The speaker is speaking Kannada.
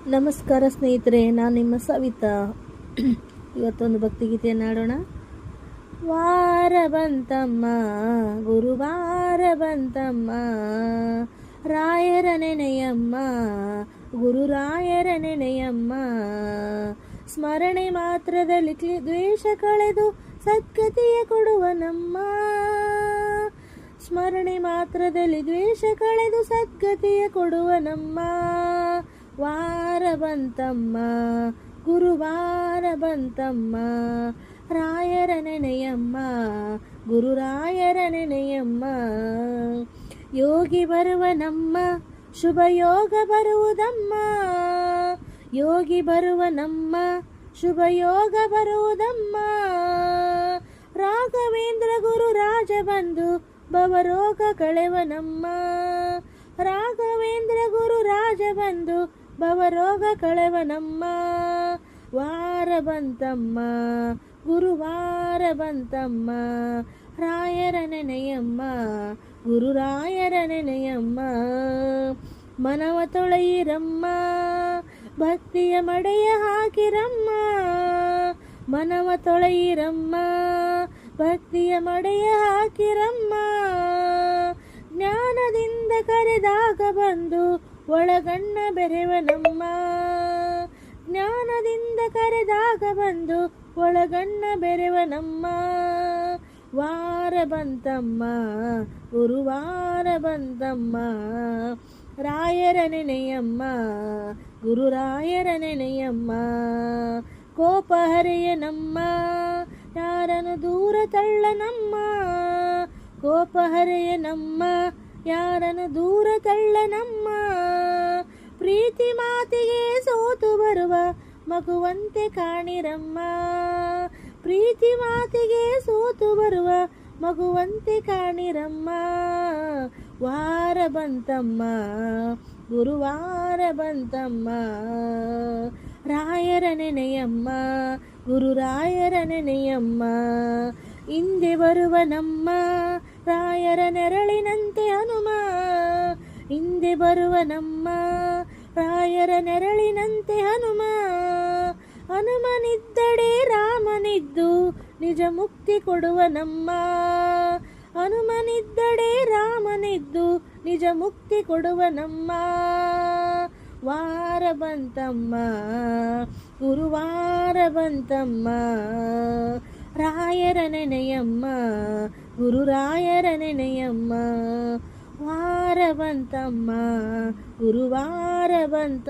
ನಮಸ್ಕಾರ ಸ್ನೇಹಿತರೆ, ನಾನು ನಿಮ್ಮ ಸವಿತಾ. ಇವತ್ತೊಂದು ಭಕ್ತಿಗೀತೆಯನ್ನು ಹಾಡೋಣ. ವಾರ ಬಂತಮ್ಮ, ಗುರುವಾರ ಬಂತಮ್ಮ, ರಾಯರ ನೆನೆಯಮ್ಮ, ಗುರುರಾಯರ ನೆನೆಯಮ್ಮ. ಸ್ಮರಣೆ ಮಾತ್ರದಲ್ಲಿ ದ್ವೇಷ ಕಳೆದು ಸದ್ಗತಿಯ ಕೊಡುವನಮ್ಮ. ಸ್ಮರಣೆ ಮಾತ್ರದಲ್ಲಿ ದ್ವೇಷ ಕಳೆದು ಸದ್ಗತಿಯ ಕೊಡುವನಮ್ಮ. ವಾರ ಬಂತಮ್ಮ, ಗುರುವಾರ ಬಂತಮ್ಮ, ರಾಯರ ನೆನೆಯಮ್ಮ, ಗುರುರಾಯರ ನೆನೆಯಮ್ಮ. ಯೋಗಿ ಬರುವನಮ್ಮ, ಶುಭ ಯೋಗ ಬರುವುದಮ್ಮ. ಯೋಗಿ ಬರುವನಮ್ಮ, ಶುಭ ಯೋಗ ಬರುವುದಮ್ಮ. ರಾಘವೇಂದ್ರ ಗುರು ರಾಜ ಬಂದು ಭವರೋಗ ಕಳೆವನಮ್ಮ. ರಾಘವೇಂದ್ರ ಗುರು ರಾಜ ಬಂದು ಭವರೋಗ ಕಳೆವನಮ್ಮ. ವಾರ ಬಂತಮ್ಮ, ಗುರುವಾರ ಬಂತಮ್ಮ, ರಾಯರ ನೆನೆಯಮ್ಮ, ಗುರುರಾಯರ ನೆನೆಯಮ್ಮ. ಮನವ ತೊಳೆಯಿರಮ್ಮ, ಭಕ್ತಿಯ ಮಡೆಯ ಹಾಕಿರಮ್ಮ. ಮನವ ತೊಳೆಯಿರಮ್ಮ, ಭಕ್ತಿಯ ಮಡೆಯ ಹಾಕಿರಮ್ಮ. ಜ್ಞಾನದಿಂದ ಕರೆದಾಗ ಬಂದು ಒಳಗಣ್ಣ ಬೆರೆವನಮ್ಮ. ಜ್ಞಾನದಿಂದ ಕರೆದಾಗ ಬಂದು ಒಳಗಣ್ಣ ಬೆರೆವನಮ್ಮ. ವಾರ ಬಂತಮ್ಮ, ಗುರುವಾರ ಬಂತಮ್ಮ, ರಾಯರ ನೆನೆಯಮ್ಮ, ಗುರುರಾಯರ ನೆನೆಯಮ್ಮ. ಕೋಪ ಹರೆಯನಮ್ಮ, ಯಾರನ್ನು ದೂರ ತಳ್ಳನಮ್ಮ. ಕೋಪ ಹರೆಯನಮ್ಮ, ಯಾರನ್ನು ದೂರ ತಳ್ಳನಮ್ಮ. ಪ್ರೀತಿ ಮಾತಿಗೆ ಸೋತು ಬರುವ ಮಗುವಂತೆ ಕಾಣಿರಮ್ಮ. ಪ್ರೀತಿ ಮಾತಿಗೆ ಸೋತು ಬರುವ ಮಗುವಂತೆ ಕಾಣಿರಮ್ಮ. ವಾರ ಬಂತಮ್ಮ, ಗುರುವಾರ ಬಂತಮ್ಮ, ರಾಯರ ನೆನೆಯಮ್ಮ, ಗುರುರಾಯರ ನೆನೆಯಮ್ಮ. ಹಿಂದೆ ಬರುವನಮ್ಮ, ರಾಯರ ನೆರಳಿನಂತೆ ಹನುಮ. ಹಿಂದೆ ಬರುವನಮ್ಮ, ರಾಯರ ನೆರಳಿನಂತೆ ಹನುಮ. ಹನುಮನಿದ್ದಡೆ ರಾಮನಿದ್ದು ನಿಜ ಮುಕ್ತಿ ಕೊಡುವನಮ್ಮ. ಹನುಮನಿದ್ದಡೆ ರಾಮನಿದ್ದು ನಿಜ ಮುಕ್ತಿ ಕೊಡುವನಮ್ಮ. ವಾರ ಬಂತಮ್ಮ, ಗುರುವಾರ ಬಂತಮ್ಮ, ರಾಯರ ನೆನೆಯಮ್ಮ, ಗುರುರಾಯರ ನೆನೆಯಮ್ಮ. ವಾರ ಬಂತಮ್ಮ, ಗುರುವಾರ ಬಂತ